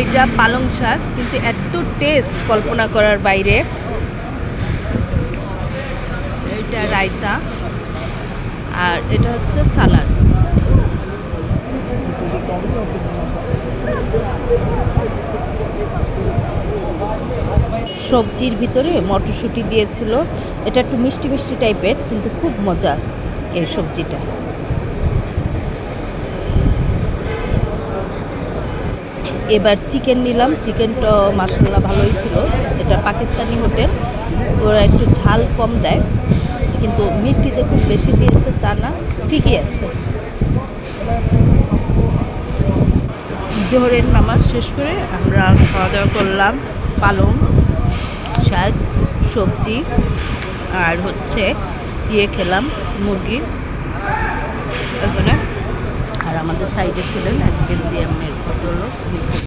এটা পালং শাক, কিন্তু এত টেস্ট কল্পনা করার বাইরে। এটা রায়তা, আর এটা হচ্ছে সালাদ। সবজির ভিতরে মটরশুঁটি দিয়েছিল। এটা একটু মিষ্টি মিষ্টি টাইপের, কিন্তু খুব মজা এই সবজিটা। এবার চিকেন নিলাম। চিকেনটা মাশাআল্লাহ ভালোই ছিল। এটা পাকিস্তানি হোটেল, ওরা একটু ঝাল কম দেয়, কিন্তু মিষ্টি যে খুব বেশি দিয়েছে তা না, ঠিকই আছে। জোহরের নামাজ শেষ করে আমরা খাওয়া দাওয়া করলাম। পালং শাক, সবজি, আর হচ্ছে খেলাম মুরগি এখানে। আর আমাদের সাইডে ছিলেন এক কেজি এর ভদ্রলোক।